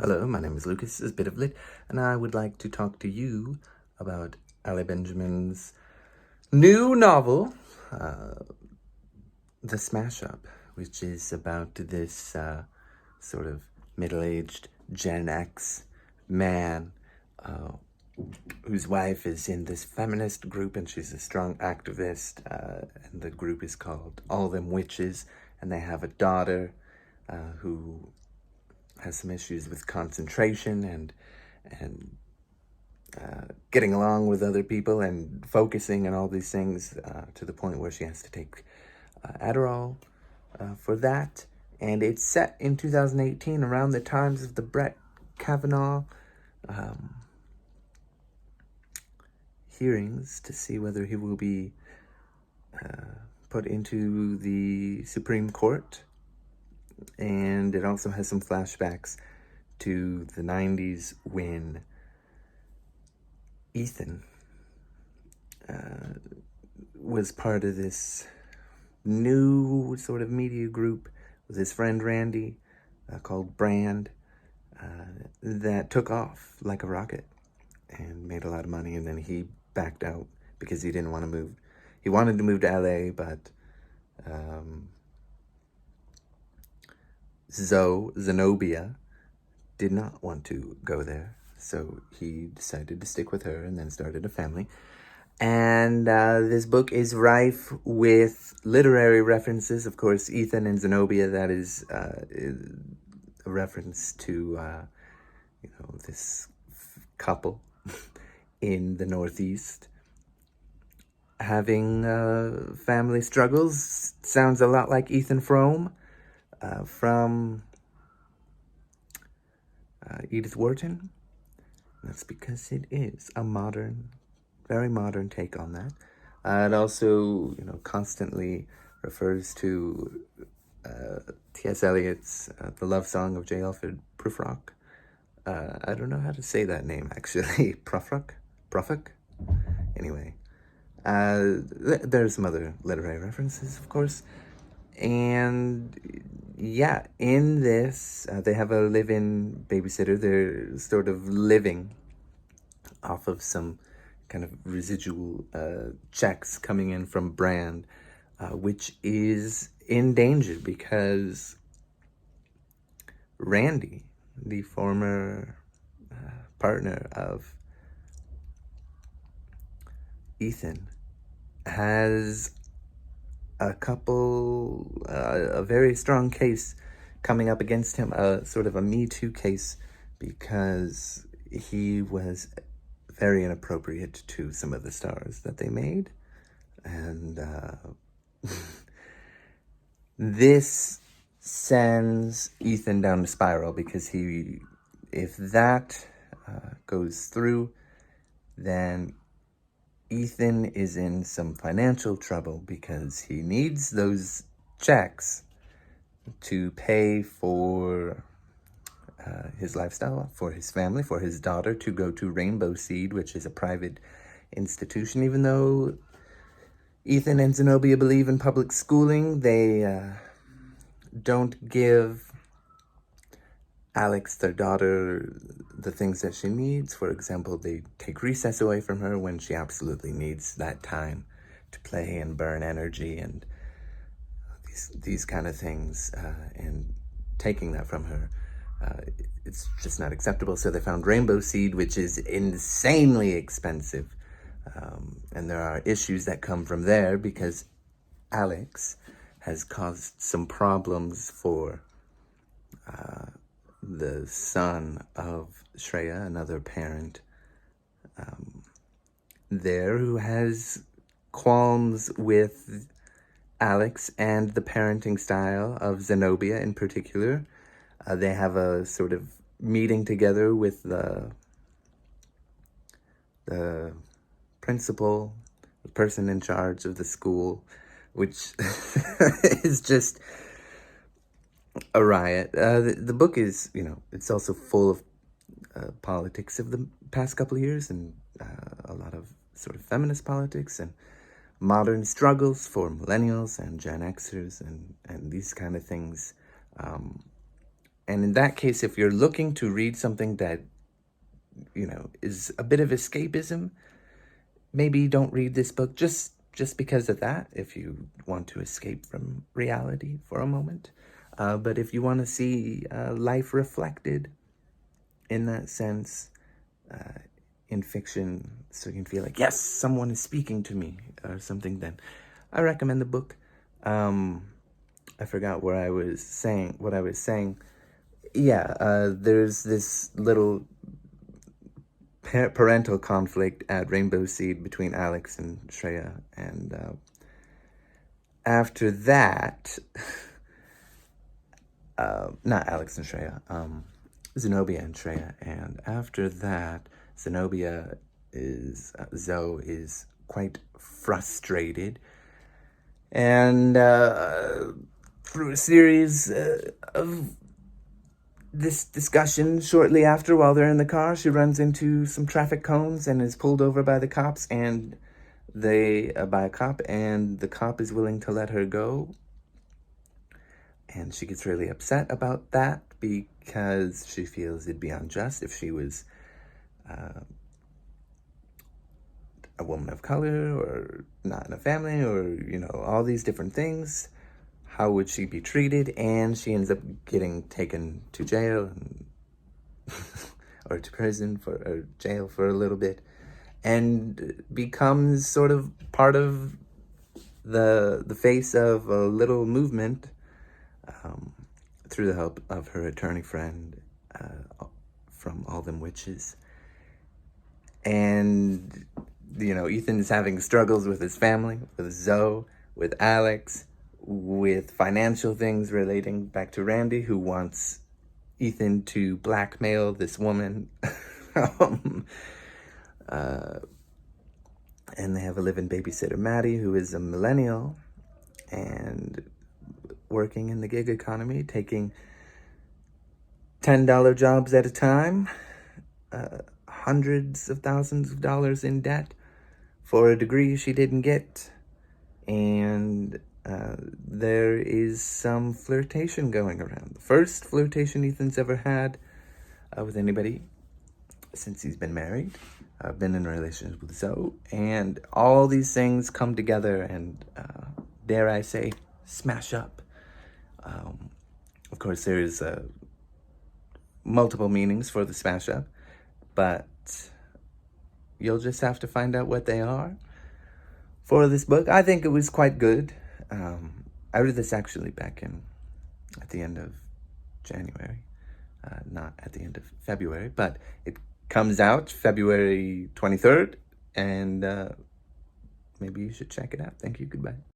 Hello, my name is Lucas, this is Bit of Lit, and I would like to talk to you about Ali Benjamin's new novel, The Smash Up, which is about this sort of middle-aged Gen X man whose wife is in this feminist group, and she's a strong activist, and the group is called All Them Witches, and they have a daughter who has some issues with concentration and getting along with other people and focusing and all these things to the point where she has to take Adderall for that. And it's set in 2018 around the times of the Brett Kavanaugh hearings to see whether he will be put into the Supreme Court. And it also has some flashbacks to the 90s when Ethan was part of this new sort of media group with his friend Randy called Brand that took off like a rocket and made a lot of money, and then he backed out because he didn't want to move. He wanted to move to LA, but Zenobia did not want to go there, so he decided to stick with her and then started a family. And this book is rife with literary references. Of course, Ethan and Zenobia, that is a reference to, this couple in the Northeast having family struggles. Sounds a lot like Ethan Frome from Edith Wharton. That's because it is a very modern take on that. It also, constantly refers to T.S. Eliot's The Love Song of J. Alfred Prufrock. I don't know how to say that name, actually. Prufrock? Anyway, there's some other literary references, of course. And yeah, in this, they have a live-in babysitter. They're sort of living off of some kind of residual checks coming in from Brand, which is in danger because Randy, the former partner of Ethan, has a very strong case coming up against him, sort of a Me Too case, because he was very inappropriate to some of the stars that they made. And this sends Ethan down the spiral because if that goes through, then Ethan is in some financial trouble because he needs those checks to pay for his lifestyle, for his family, for his daughter to go to Rainbow Seed, which is a private institution. Even though Ethan and Zenobia believe in public schooling, they don't give Alex, their daughter, the things that she needs. For example, they take recess away from her when she absolutely needs that time to play and burn energy and these kind of things, and taking that from her, it's just not acceptable. So they found Rainbow Seed, which is insanely expensive, and there are issues that come from there because Alex has caused some problems for the son of Shreya, another parent there, who has qualms with Alex and the parenting style of Zenobia in particular. They have a sort of meeting together with the principal, the person in charge of the school, which is just a riot. The book is, it's also full of politics of the past couple of years, and a lot of sort of feminist politics and modern struggles for millennials and Gen Xers and these kind of things. And in that case, if you're looking to read something that, is a bit of escapism, maybe don't read this book just because of that, if you want to escape from reality for a moment. But if you want to see life reflected in that sense, in fiction, so you can feel like, yes, someone is speaking to me or something, then I recommend the book. I forgot what I was saying. Yeah, there's this little parental conflict at Rainbow Seed between Alex and Shreya, and after that, not Alex and Shreya, Zenobia and Shreya, and after that, Zoe is quite frustrated, and through a series of this discussion shortly after, while they're in the car, she runs into some traffic cones and is pulled over by the cops, and by a cop, and the cop is willing to let her go. And she gets really upset about that because she feels it'd be unjust if she was a woman of color or not in a family or, all these different things. How would she be treated? And she ends up getting taken to jail or to prison or jail for a little bit, and becomes sort of part of the face of a little movement through the help of her attorney friend from All Them Witches. And, Ethan is having struggles with his family, with Zoe, with Alex, with financial things relating back to Randy, who wants Ethan to blackmail this woman. And they have a live-in babysitter, Maddie, who is a millennial and working in the gig economy, taking $10 jobs at a time, hundreds of thousands of dollars in debt for a degree she didn't get. And there is some flirtation going around. The first flirtation Ethan's ever had with anybody since he's been married. Been in a relationship with Zoe. And all these things come together and, dare I say, smash up. Of course, there's multiple meanings for the smash up, but you'll just have to find out what they are for this book. I think it was quite good. I read this actually back at the end of January, not at the end of February, but it comes out February 23rd, and maybe you should check it out. Thank you. Goodbye.